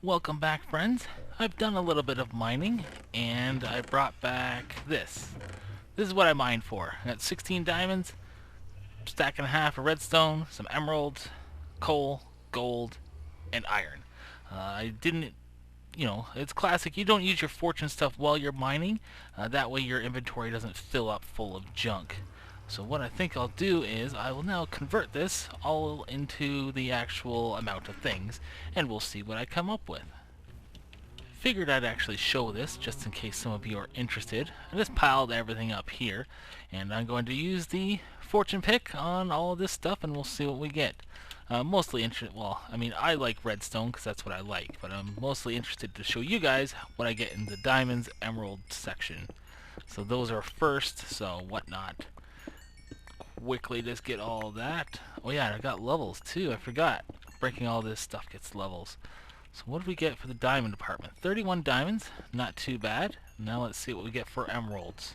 Welcome back, friends. I've done a little bit of mining, and I brought back this. This is what I mined for. I got 16 diamonds, stack and a half of redstone, some emeralds, coal, gold, and iron. I didn't, it's classic. You don't use your fortune stuff while you're mining. That way your inventory doesn't fill up full of junk. So what I think I'll do is I will now convert this all into the actual amount of things, and we'll see what I come up with. Figured I'd actually show this just in case some of you are interested. I just piled everything up here, and I'm going to use the fortune pick on all of this stuff, and we'll see what we get. Mostly interested, well, I mean, I like redstone because that's what I like, but I'm mostly interested to show you guys what I get in the diamonds emerald section. So those are first, so whatnot. Quickly just get all that. Oh yeah, I got levels too, I forgot. Breaking all this stuff gets levels. So what do we get for the diamond department? 31 diamonds, not too bad. Now let's see what we get for emeralds.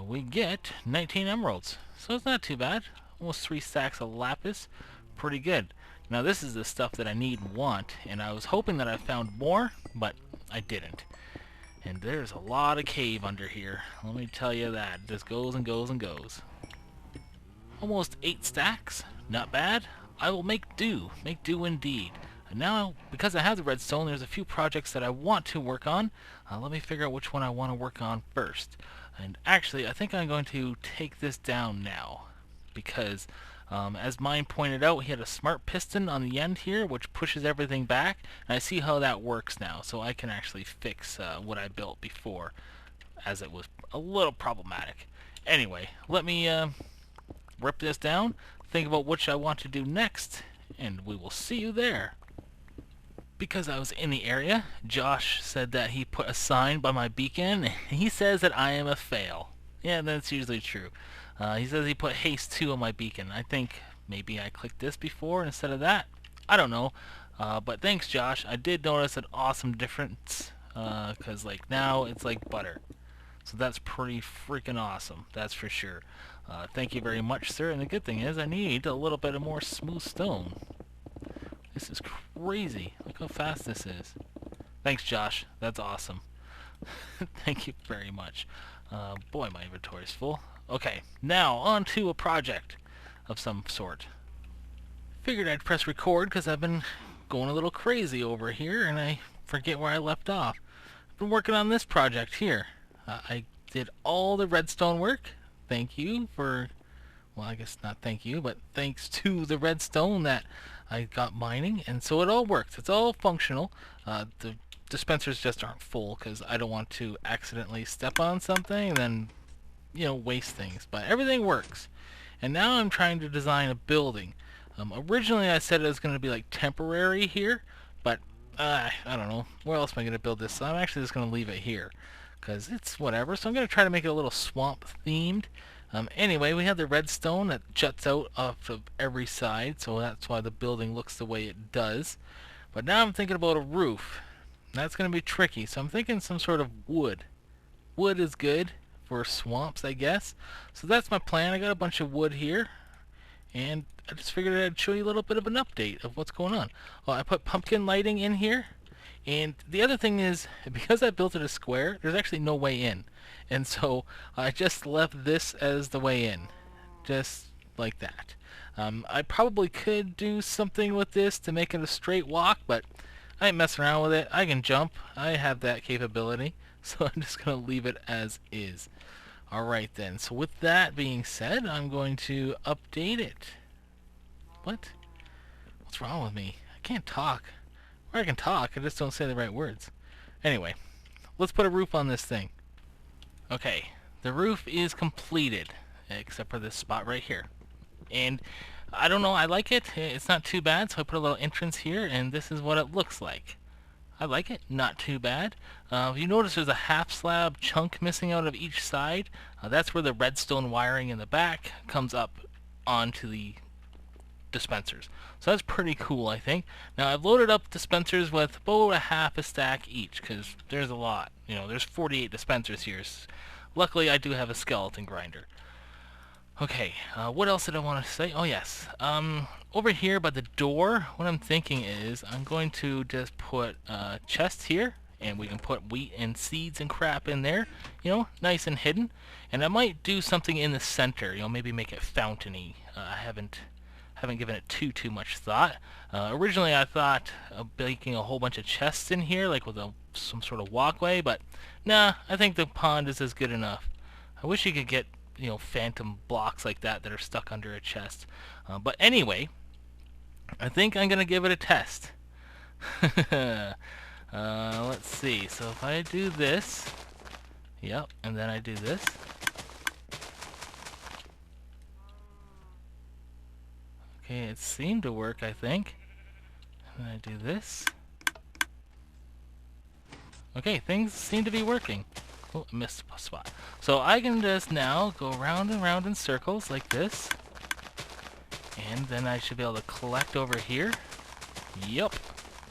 We get 19 emeralds, so it's not too bad. Almost 3 stacks of lapis, pretty good. Now this is the stuff that I need and want, and I was hoping that I found more, but I didn't. And there's a lot of cave under here. Let me tell you that. It just goes and goes and goes. Almost 8 stacks, not bad. I will make do indeed. And now, because I have the redstone, there's a few projects that I want to work on. Let me figure out which one I want to work on first. And actually, I think I'm going to take this down now, because as mine pointed out, he had a smart piston on the end here, which pushes everything back, and I see how that works now, so I can actually fix what I built before, as it was a little problematic. Anyway, let me rip this down, think about which I want to do next, and we will see you there. Because I was in the area, Josh said that he put a sign by my beacon, and he says that I am a fail. Yeah, that's usually true. He says he put haste 2 on my beacon. I think maybe I clicked this before instead of that. I don't know. But thanks, Josh. I did notice an awesome difference, because like now it's like butter. So that's pretty freaking awesome, that's for sure. Thank you very much, sir. And the good thing is I need a little bit of more smooth stone. This is crazy. Look how fast this is. Thanks, Josh. That's awesome. Thank you very much. Boy, my inventory's full. Okay, now on to a project of some sort. Figured I'd press record because I've been going a little crazy over here and I forget where I left off. I've been working on this project here. I did all the redstone work. Thank you for, well, I guess not thank you, but thanks to the redstone that I got mining, and so it all works. It's all functional. The dispensers just aren't full because I don't want to accidentally step on something and then, waste things. But everything works. And now I'm trying to design a building. Originally I said it was going to be like temporary here, but I don't know. Where else am I going to build this? So I'm actually just going to leave it here because it's whatever. So I'm going to try to make it a little swamp themed. Anyway, we have the redstone that juts out off of every side, so that's why the building looks the way it does. But now I'm thinking about a roof. That's going to be tricky, so I'm thinking some sort of wood. Wood is good for swamps, I guess. So that's my plan. I got a bunch of wood here, and I just figured I'd show you a little bit of an update of what's going on. Well, I put pumpkin lighting in here, and the other thing is, because I built it a square, there's actually no way in. And so I just left this as the way in, just like that. I probably could do something with this to make it a straight walk, but I ain't messing around with it. I can jump. I have that capability, so I'm just going to leave it as is. Alright then, so with that being said, I'm going to update it. What? What's wrong with me? I can't talk. Or I can talk, I just don't say the right words. Anyway, let's put a roof on this thing. Okay, the roof is completed, except for this spot right here. And I don't know, I like it. It's not too bad, so I put a little entrance here, and this is what it looks like. I like it, not too bad. You notice there's a half slab chunk missing out of each side. That's where the redstone wiring in the back comes up onto the dispensers. So that's pretty cool, I think. Now I've loaded up dispensers with about a half a stack each, because there's a lot. There's 48 dispensers here. Luckily I do have a skeleton grinder. Okay, what else did I want to say? Oh yes, over here by the door, what I'm thinking is I'm going to just put a chest here, and we can put wheat and seeds and crap in there, you know, nice and hidden. And I might do something in the center, you know, maybe make it fountainy. I haven't given it too much thought. Originally I thought of making a whole bunch of chests in here, like with some sort of walkway, but nah, I think the pond is good enough. I wish you could get, you know, phantom blocks like that are stuck under a chest. But anyway, I think I'm gonna give it a test. Let's see. So if I do this, yep, and then I do this. Okay, it seemed to work, I think. And I do this. Okay, things seem to be working. Oh, I missed a spot. So I can just now go round and round in circles like this. And then I should be able to collect over here. Yup.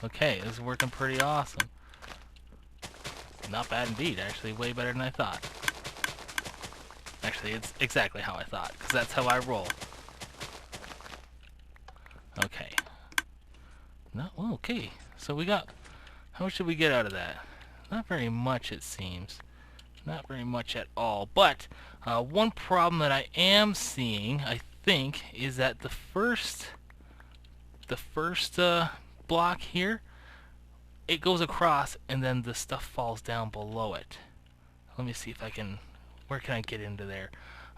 Okay, this is working pretty awesome. Not bad indeed, actually. Way better than I thought. Actually, it's exactly how I thought, because that's how I roll. Okay. No, well, okay. So we got... How much did we get out of that? Not very much, it seems. Not very much at all. But one problem that I am seeing, I think, is that the first block here, it goes across and then the stuff falls down below it. Let me see if I can... Where can I get into there?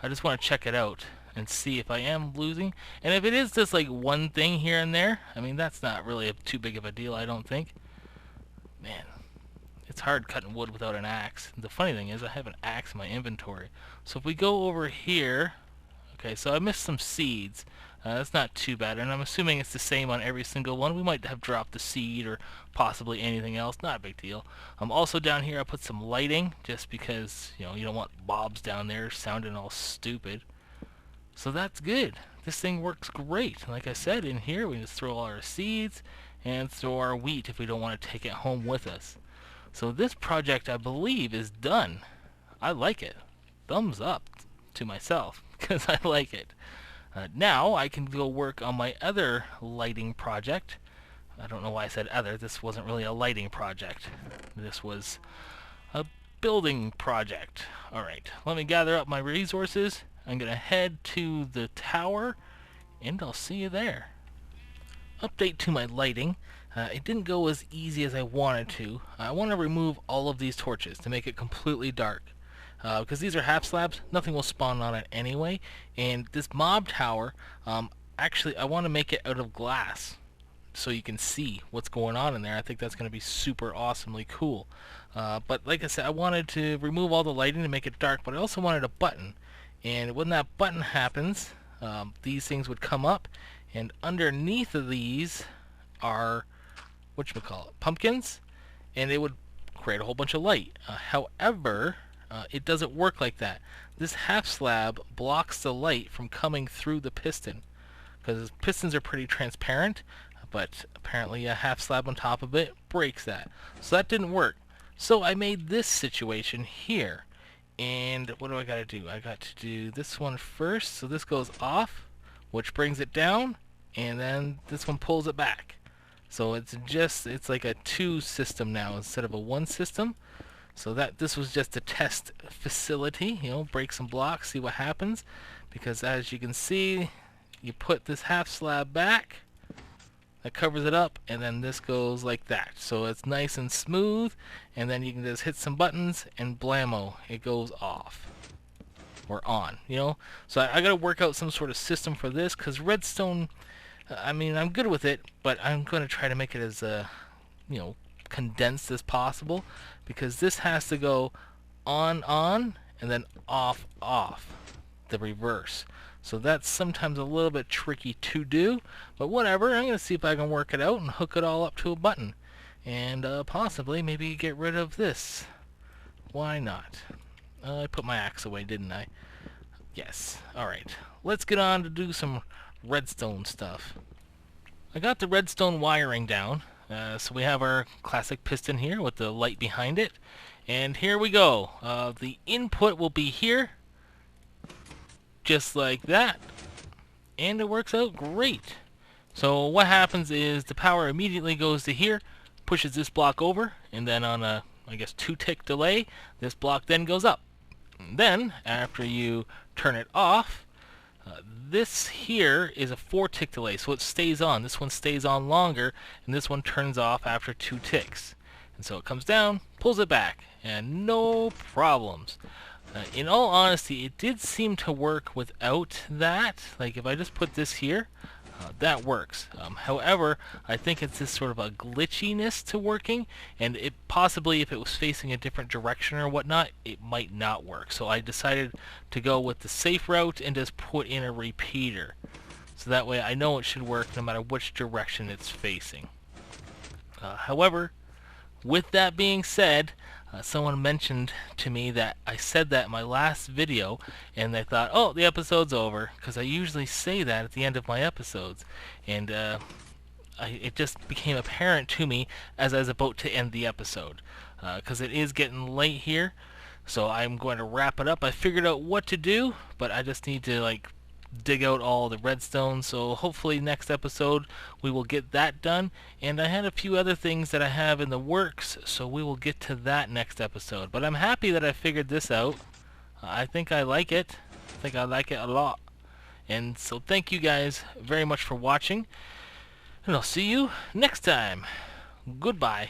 I just want to check it out and see if I am losing. And if it is just like one thing here and there, I mean, that's not really too big of a deal, I don't think. Man, it's hard cutting wood without an axe. The funny thing is I have an axe in my inventory. So if we go over here, okay, so I missed some seeds. That's not too bad, and I'm assuming it's the same on every single one. We might have dropped the seed or possibly anything else. Not a big deal. Also down here I put some lighting just because, you know, you don't want bobs down there sounding all stupid. So that's good. This thing works great. Like I said, in here we just throw all our seeds and throw our wheat if we don't want to take it home with us. So this project, I believe, is done. I like it. Thumbs up to myself because I like it. Now I can go work on my other lighting project. I don't know why I said other. This wasn't really a lighting project. This was a building project. Alright, let me gather up my resources. I'm going to head to the tower, and I'll see you there. Update to my lighting. It didn't go as easy as I wanted to. I want to remove all of these torches to make it completely dark. Because these are half slabs, nothing will spawn on it anyway. And this mob tower, actually I want to make it out of glass so you can see what's going on in there. I think that's going to be super awesomely cool. But like I said, I wanted to remove all the lighting to make it dark, but I also wanted a button. And when that button happens, these things would come up, and underneath of these are, whatchamacallit, pumpkins, and it would create a whole bunch of light. However, it doesn't work like that. This half slab blocks the light from coming through the piston, because pistons are pretty transparent, but apparently a half slab on top of it breaks that. So that didn't work. So I made this situation here. And what do I got to do? I got to do this one first. So this goes off, which brings it down, and then this one pulls it back. So it's like a 2 system now instead of a 1 system. So this was just a test facility, you know, break some blocks, see what happens. Because as you can see, you put this half slab back, that covers it up, and then this goes like that. So it's nice and smooth, and then you can just hit some buttons and blammo, it goes off. Or on, you know. So I gotta work out some sort of system for this, because redstone, I mean, I'm good with it, but I'm gonna try to make it as, you know, condensed as possible, because this has to go on, and then off, the reverse. So that's sometimes a little bit tricky to do, but whatever. I'm going to see if I can work it out and hook it all up to a button. And possibly maybe get rid of this. Why not? I put my axe away, didn't I? Yes. Alright. Let's get on to do some redstone stuff. I got the redstone wiring down. So we have our classic piston here with the light behind it. And here we go. The input will be here. just like that. And it works out great. So what happens is the power immediately goes to here, pushes this block over, and then on a, I guess, 2-tick delay, this block then goes up. And then, after you turn it off, this here is a 4-tick delay, so it stays on. This one stays on longer, and this one turns off after 2 ticks. And so it comes down, pulls it back, and no problems. In all honesty, it did seem to work without that. Like if I just put this here, that works. However, I think it's this sort of a glitchiness to working, and it possibly, if it was facing a different direction or whatnot, it might not work. So I decided to go with the safe route and just put in a repeater. So that way I know it should work no matter which direction it's facing. However, with that being said, someone mentioned to me that I said that in my last video, and they thought, oh, the episode's over, because I usually say that at the end of my episodes, and it just became apparent to me as I was about to end the episode, because it is getting late here, so I'm going to wrap it up. I figured out what to do, but I just need to dig out all the redstone, so hopefully next episode we will get that done. And I had a few other things that I have in the works, so we will get to that next episode. But I'm happy that I figured this out. I think I like it. I think I like it a lot. And so thank you guys very much for watching, and I'll see you next time. Goodbye.